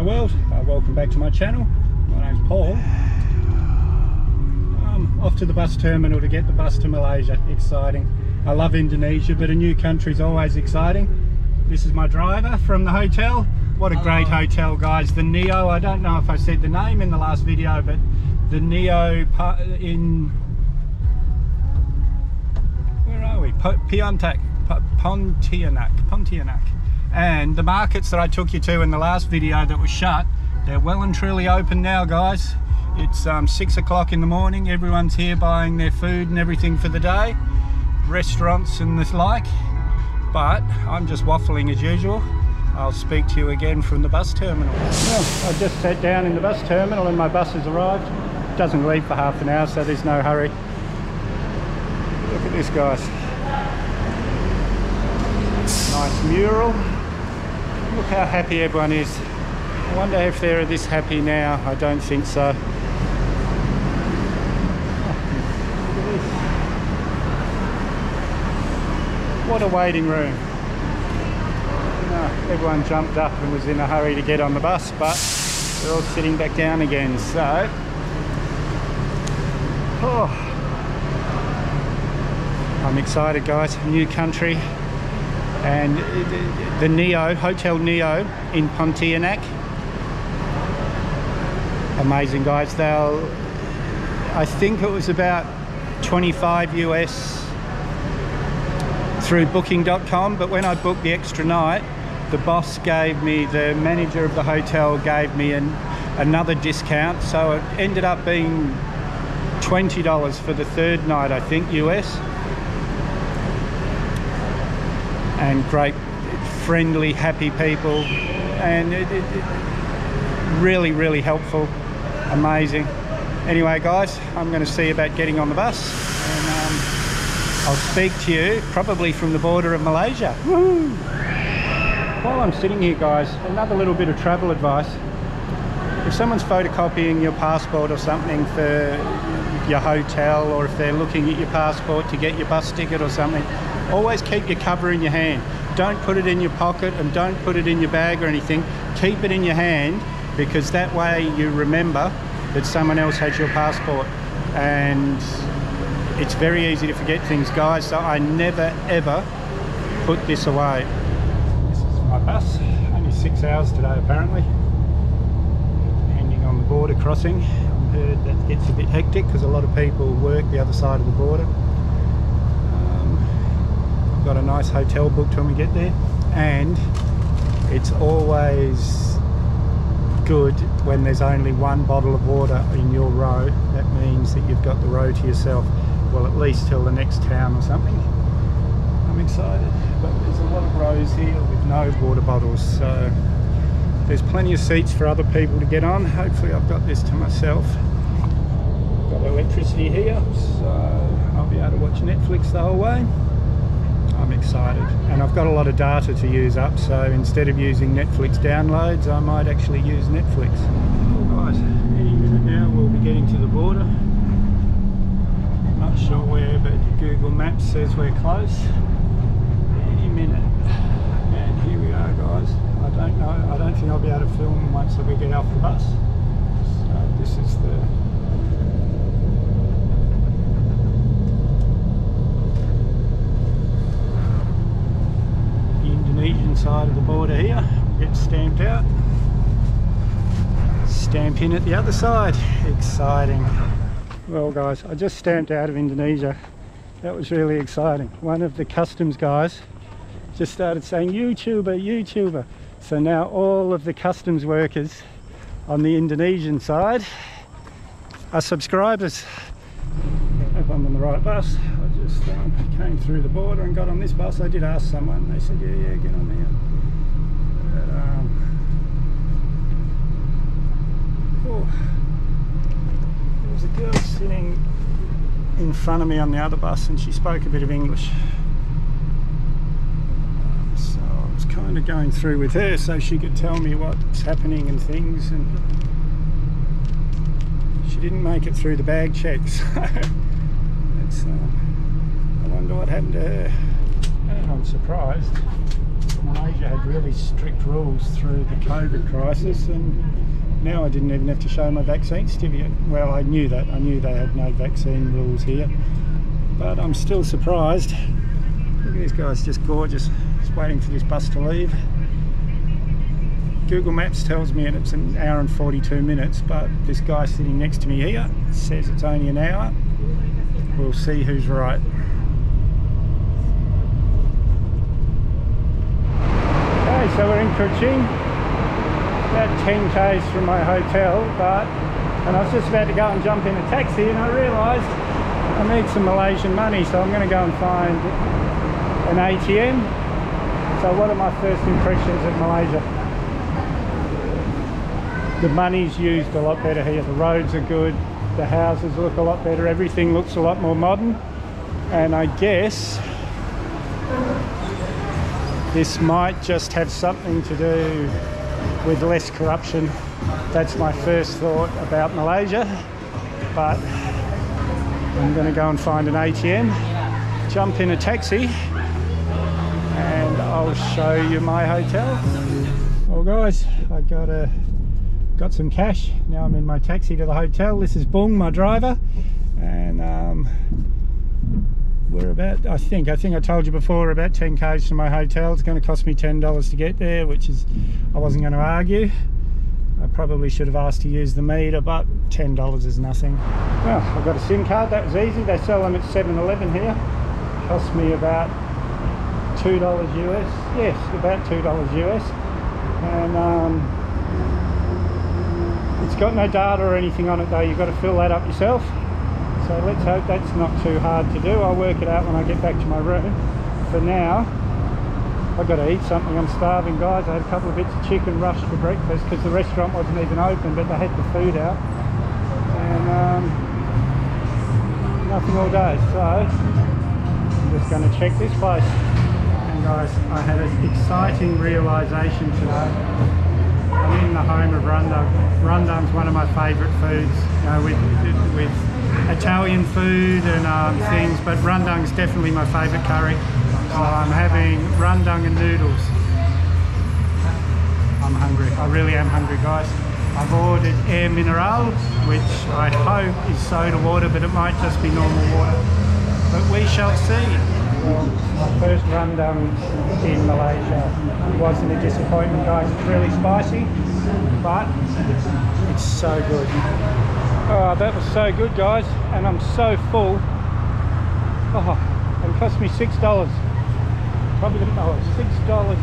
world, welcome back to my channel. My name's Paul. I'm off to the bus terminal to get the bus to Malaysia. Exciting. I love Indonesia, but a new country is always exciting. This is my driver from the hotel. What a great hotel, guys. The Neo, I don't know if I said the name in the last video, but the Neo in, where are we? Pontianak. And the markets that I took you to in the last video that was shut, they're well and truly open now, guys. It's 6 o'clock in the morning. Everyone's here buying their food and everything for the day, restaurants and the like. But I'm just waffling as usual. I'll speak to you again from the bus terminal. Well, I just sat down in the bus terminal and my bus has arrived. It doesn't leave for half an hour, so there's no hurry. Look at this, guys. Nice mural. Look how happy everyone is. I wonder if they're this happy now. I don't think so. Oh, look at this. What a waiting room. No, everyone jumped up and was in a hurry to get on the bus, but they're all sitting back down again. So, I'm excited, guys. New country. And the Neo, Hotel Neo in Pontianak. Amazing, guys. I think it was about 25 US through booking.com, but when I booked the extra night, the boss gave me, the manager of the hotel gave me another discount, so it ended up being $20 for the third night, I think, US. And great, friendly, happy people, and really, really helpful, amazing. Anyway, guys, I'm going to see about getting on the bus, and I'll speak to you probably from the border of Malaysia. Woo! While I'm sitting here, guys, another little bit of travel advice. If someone's photocopying your passport or something for your hotel, or if they're looking at your passport to get your bus ticket or something, always keep your cover in your hand. Don't put it in your pocket and don't put it in your bag or anything. Keep it in your hand, because that way you remember that someone else has your passport. And it's very easy to forget things, guys, so I never ever put this away. This is my bus. Only 6 hours today apparently, depending on the border crossing. I've heard that gets a bit hectic because a lot of people work the other side of the border. Got a nice hotel booked when we get there, and it's always good when there's only one bottle of water in your row. That means that you've got the row to yourself, well, at least till the next town or something. I'm excited, but there's a lot of rows here with no water bottles, so there's plenty of seats for other people to get on. Hopefully I've got this to myself. Got electricity here, so I'll be able to watch Netflix the whole way. I'm excited, and I've got a lot of data to use up, so instead of using Netflix downloads, I might actually use Netflix. Well, guys, any minute now we'll be getting to the border. Not sure where, but Google Maps says we're close. Any minute. And here we are, guys. I don't know, I don't think I'll be able to film once we get off the bus. So this is the Indonesian side of the border here. Get stamped out, stamp in at the other side. Exciting. Well, guys, I just stamped out of Indonesia. That was really exciting. One of the customs guys just started saying YouTuber, YouTuber. So now all of the customs workers on the Indonesian side are subscribers. I hope I'm on the right bus. I just came through the border and got on this bus. I did ask someone, they said yeah, get on there. But, there was a girl sitting in front of me on the other bus, and she spoke a bit of English. So I was kind of going through with her so she could tell me what's happening and things, and she didn't make it through the bag checks. I wonder what happened to her. I'm surprised. Malaysia had really strict rules through the COVID crisis, and now I didn't even have to show my vaccine certificate. Well, I knew that. I knew they had no vaccine rules here, but I'm still surprised. Look at this guy's just gorgeous. Just waiting for this bus to leave. Google Maps tells me it's an hour and 42 minutes, but this guy sitting next to me here says it's only an hour. We'll see who's right. Okay, so we're in Kuching, about 10 k's from my hotel, and I was just about to go and jump in a taxi, and I realised I need some Malaysian money, so I'm going to go and find an ATM. So what are my first impressions of Malaysia? The money's used a lot better here, the roads are good, the houses look a lot better, everything looks a lot more modern, and I guess this might just have something to do with less corruption. That's my first thought about Malaysia, but I'm going to go and find an ATM, jump in a taxi, and I'll show you my hotel. Well guys, I got some cash. Now I'm in my taxi to the hotel. This is Bung, my driver, and we're about, I think I told you before, about 10 k's from my hotel. It's going to cost me $10 to get there, which is, I wasn't going to argue. I probably should have asked to use the meter, but $10 is nothing. Well, I got a SIM card. That was easy. They sell them at 7-Eleven here. Cost me about $2 US. Yes, about $2 US. And it's got no data or anything on it though. You've got to fill that up yourself. So let's hope that's not too hard to do. I'll work it out when I get back to my room. For now, I've got to eat something. I'm starving, guys. I had a couple of bits of chicken rushed for breakfast because the restaurant wasn't even open, but they had the food out. And nothing all day. So I'm just going to check this place. And guys, I had an exciting realisation today. I'm in the home of rendang. Rendang's one of my favourite foods, you know, with Italian food and things, but rendang's definitely my favourite curry. So I'm having rendang and noodles. I'm hungry. I really am hungry, guys. I've ordered air mineral, which I hope is soda water, but it might just be normal water. But we shall see. Well, my first rendang in Malaysia wasn't a disappointment, guys. It's really spicy, but it's so good. Oh, that was so good, guys, and I'm so full. Oh, it cost me $6. Probably $6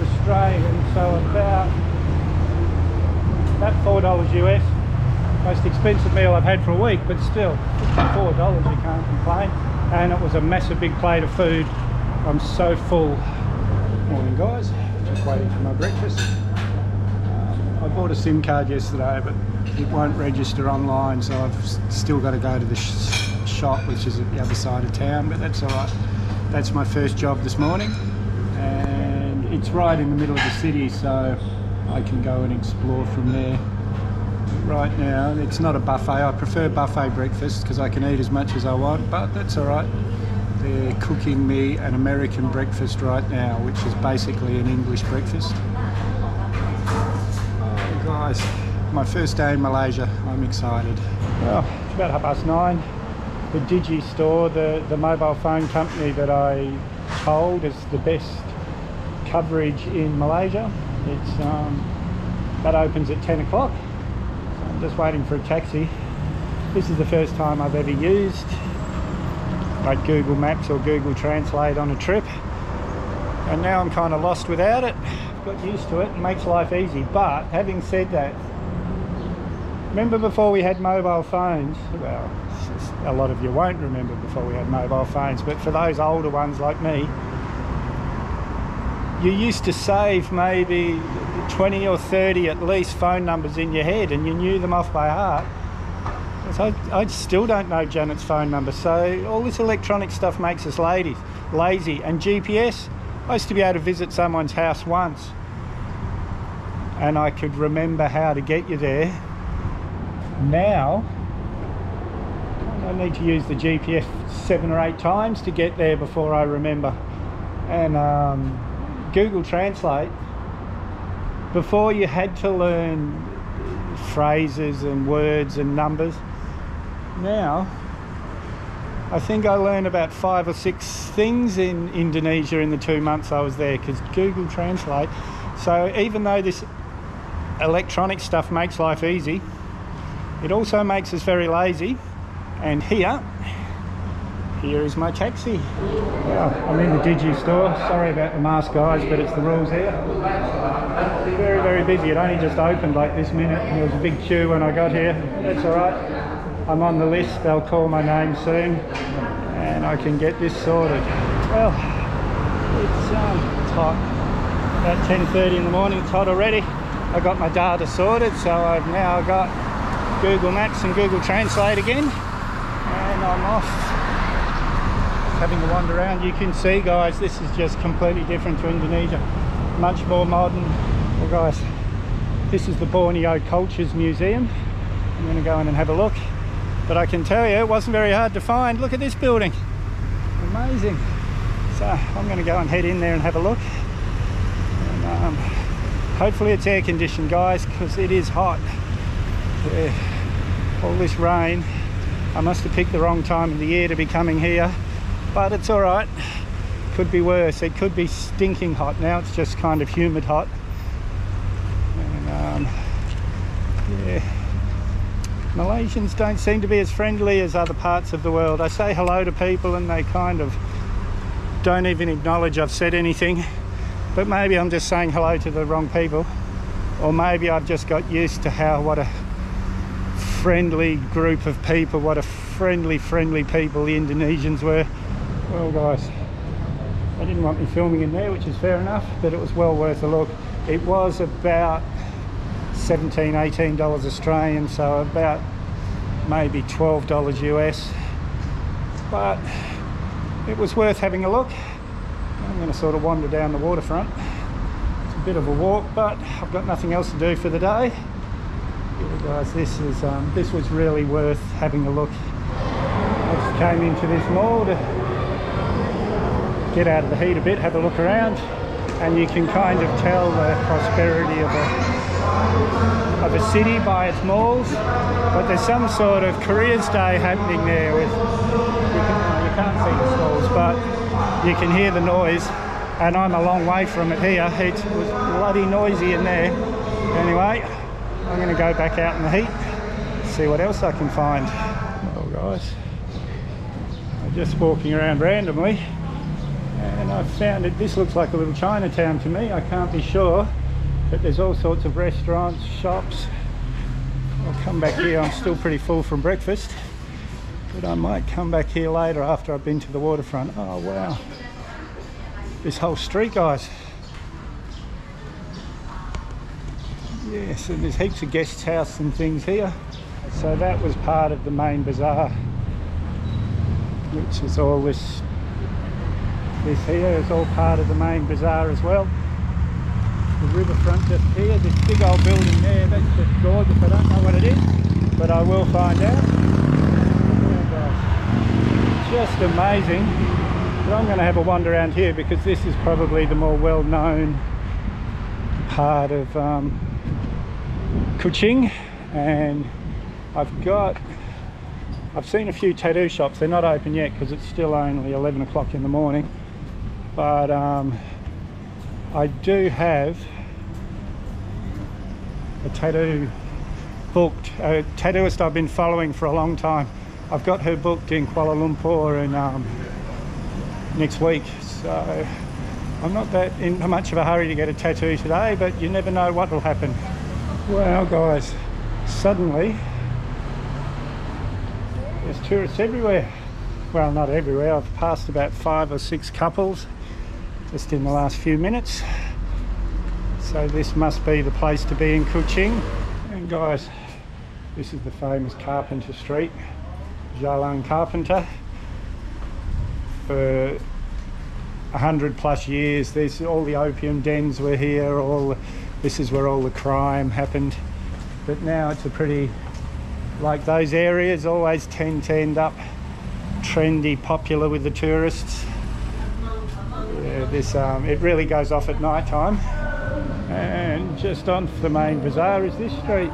Australian, so about $4 US. Most expensive meal I've had for a week, but still, $4, you can't complain. And it was a massive big plate of food. I'm so full. Morning guys, just waiting for my breakfast. I bought a SIM card yesterday, but it won't register online, so I've still got to go to the shop, which is at the other side of town, but that's alright. That's my first job this morning, and it's right in the middle of the city, so I can go and explore from there. Right now, it's not a buffet. I prefer buffet breakfast because I can eat as much as I want, but that's alright. They're cooking me an American breakfast right now, which is basically an English breakfast. Oh, guys, my first day in Malaysia. I'm excited. Well, it's about 9:30. The Digi store, the mobile phone company that I told is the best coverage in Malaysia. It's that opens at 10 o'clock. So I'm just waiting for a taxi. This is the first time I've ever used like Google Maps or Google Translate on a trip, and now I'm kind of lost without it. I've got used to it. It makes life easy. But having said that, remember before we had mobile phones? Well, a lot of you won't remember before we had mobile phones, but for those older ones like me, you used to save maybe 20 or 30 at least phone numbers in your head, and you knew them off by heart. So I still don't know Janet's phone number, so all this electronic stuff makes us lazy. And GPS, I used to be able to visit someone's house once and I could remember how to get you there. Now I need to use the GPS 7 or 8 times to get there before I remember. And Google Translate, before you had to learn phrases and words and numbers. Now I think I learned about 5 or 6 things in Indonesia in the 2 months I was there, because Google Translate. So even though this electronic stuff makes life easy, it also makes us very lazy. And here is my taxi. Well, I'm in the Digi store. Sorry about the mask, guys, but it's the rules here. Very, very busy. It only just opened like this minute. There was a big queue when I got here. That's all right. I'm on the list. They'll call my name soon, and I can get this sorted. Well, it's hot. About 10:30 in the morning. It's hot already. I got my data sorted, so I've now got Google Maps and Google Translate again, and I'm off having a wander around. You can see, guys, this is just completely different to Indonesia. Much more modern. Well, guys, this is the Borneo Cultures Museum. I'm going to go in and have a look. But I can tell you, it wasn't very hard to find. Look at this building. Amazing. So I'm going to go and head in there and have a look. And, hopefully it's air conditioned, guys, because it is hot. Yeah. All this rain. I must have picked the wrong time of the year to be coming here. But it's all right. Could be worse. It could be stinking hot. Now it's just kind of humid hot. And yeah. Malaysians don't seem to be as friendly as other parts of the world. I say hello to people and they kind of don't even acknowledge I've said anything. But maybe I'm just saying hello to the wrong people. Or maybe I've just got used to what a friendly group of people, what a friendly people the Indonesians were. Well, guys, they didn't want me filming in there, which is fair enough, but it was well worth a look. It was about $17, $18 Australian, so about maybe $12 US, but it was worth having a look. I'm going to sort of wander down the waterfront. It's a bit of a walk, but I've got nothing else to do for the day. Yeah, guys, this was really worth having a look. I just came into this mall to get out of the heat a bit, have a look around, and you can kind of tell the prosperity of a city by its malls. But there's some sort of careers day happening there with, you can't see the stalls, but you can hear the noise, and I'm a long way from it here. It was bloody noisy in there. Anyway, I'm going to go back out in the heat, see what else I can find. Well, guys, I'm just walking around randomly, and I found it. This looks like a little Chinatown to me. I can't be sure, but there's all sorts of restaurants, shops. I'll come back here. I'm still pretty full from breakfast, but I might come back here later after I've been to the waterfront. Oh wow, this whole street, guys. Yes, and there's heaps of guest house and things here. So that was part of the main bazaar, which is all this here is all part of the main bazaar as well. The riverfront just here, this big old building there, that's just gorgeous. I don't know what it is, but I will find out. Just amazing. But I'm going to have a wander around here because this is probably the more well-known part of Kuching, and I've seen a few tattoo shops. They're not open yet because it's still only 11 o'clock in the morning, but I do have a tattoo booked, a tattooist I've been following for a long time. I've got her booked in Kuala Lumpur in next week, so I'm not that in much of a hurry to get a tattoo today, but you never know what will happen. Well, guys, suddenly there's tourists everywhere. Well, not everywhere. I've passed about 5 or 6 couples just in the last few minutes, so this must be the place to be in Kuching. And guys, this is the famous Carpenter Street, Jalan Carpenter. For 100+ years, there's all the opium dens were here, this is where all the crime happened. But now it's a pretty, like those areas always tend to end up trendy, popular with the tourists. Yeah, This it really goes off at night time. And just on the main bazaar is this street.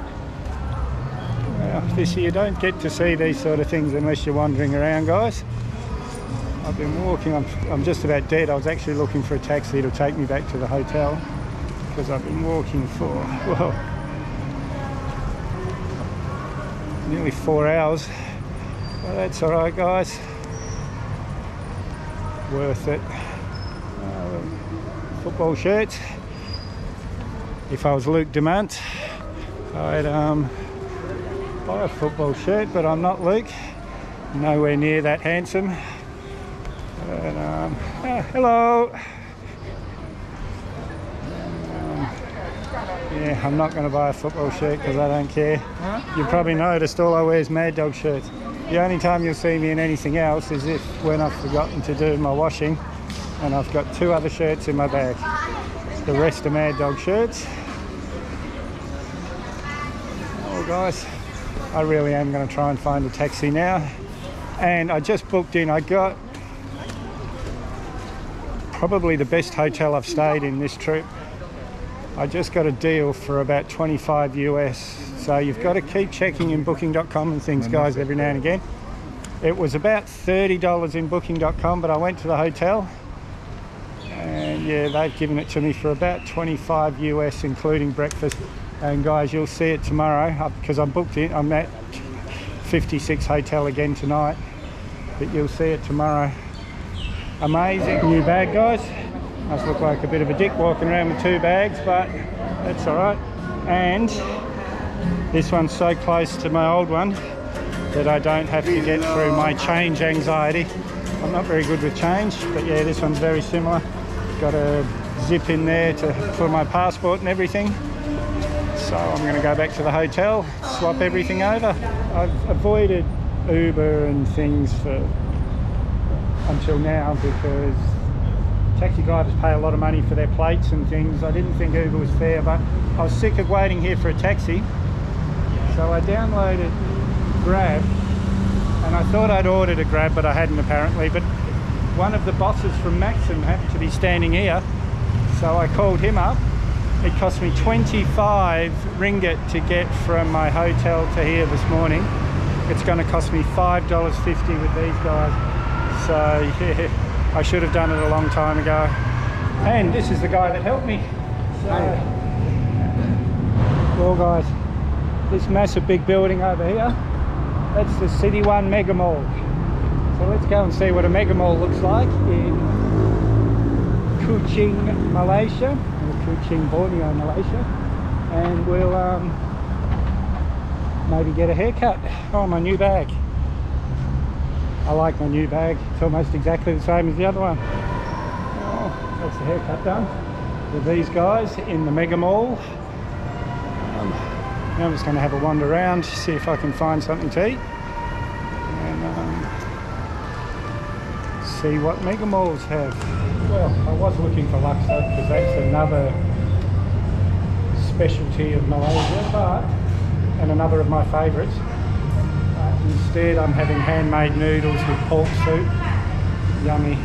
Well, you don't get to see these sort of things unless you're wandering around, guys. I've been walking, I'm just about dead. I was actually looking for a taxi to take me back to the hotel because I've been walking for, well, nearly 4 hours. Well, that's all right, guys. Worth it. Football shirts. If I was Luke Demant, I'd buy a football shirt, but I'm not Luke. Nowhere near that handsome. But, hello. Yeah, I'm not going to buy a football shirt because I don't care. You probably noticed all I wear is Mad Dog shirts. The only time you'll see me in anything else is if when I've forgotten to do my washing and I've got 2 other shirts in my bag. The rest are Mad Dog shirts. Oh guys, I really am going to try and find a taxi now. And I just booked in, I got probably the best hotel I've stayed in this trip. I just got a deal for about 25 US. So you've got to keep checking in booking.com and things, guys, every now and again. It was about $30 in booking.com, but I went to the hotel and yeah, they've given it to me for about 25 US, including breakfast. And guys, you'll see it tomorrow because I'm booked in. I'm at 56 Hotel again tonight, but you'll see it tomorrow. Amazing new bag, guys. Must look like a bit of a dick walking around with 2 bags, but that's all right. And this one's so close to my old one that I don't have to get through my change anxiety. I'm not very good with change, but yeah, this one's very similar. Got a zip in there for my passport and everything. So I'm going to go back to the hotel, swap everything over. I've avoided Uber and things until now because taxi drivers pay a lot of money for their plates and things. I didn't think Uber was fair, but I was sick of waiting here for a taxi. So I downloaded Grab, and I thought I'd ordered a Grab, but I hadn't apparently. But one of the bosses from Maxim happened to be standing here, so I called him up. It cost me 25 ringgit to get from my hotel to here this morning. It's going to cost me $5.50 with these guys. So yeah, I should have done it a long time ago. And this is the guy that helped me. So, well guys, this massive big building over here, that's the City One Mega Mall. So let's go and see what a mega mall looks like in Kuching, Malaysia, or Malaysian Borneo, Malaysia, and we'll maybe get a haircut. Oh, my new bag. I like my new bag. It's almost exactly the same as the other one. Oh, that's the haircut done with these guys in the mega mall. Now I'm just going to have a wander around, see if I can find something to eat, and see what mega malls have. Well, I was looking for Luxor because that's another specialty of Malaysia, and another of my favourites. Instead, I'm having handmade noodles with pork soup. Yummy.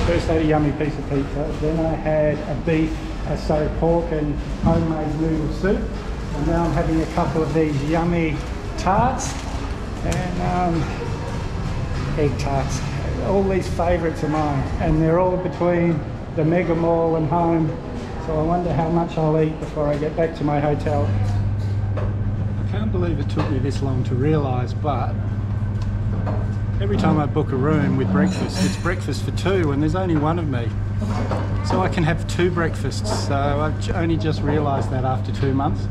First I had a yummy piece of pizza, then I had a pork and homemade noodle soup, and now I'm having a couple of these yummy tarts and egg tarts. All these favourites of mine, and they're all between the mega mall and home, so I wonder how much I'll eat before I get back to my hotel. I can't believe it took me this long to realise, but every time I book a room with breakfast, it's breakfast for 2 and there's only one of me. So I can have 2 breakfasts, so I've only just realised that after 2 months.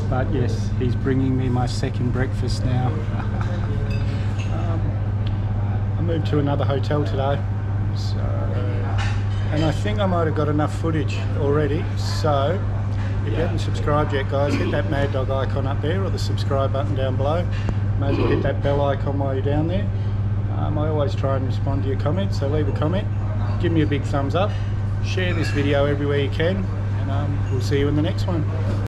But yes, he's bringing me my second breakfast now. I moved to another hotel today, and I think I might have got enough footage already. So if you haven't subscribed yet, guys, hit that Mad Dog icon up there or the subscribe button down below. May as well hit that bell icon while you're down there. I always try and respond to your comments, so leave a comment, give me a big thumbs up, share this video everywhere you can, and we'll see you in the next one.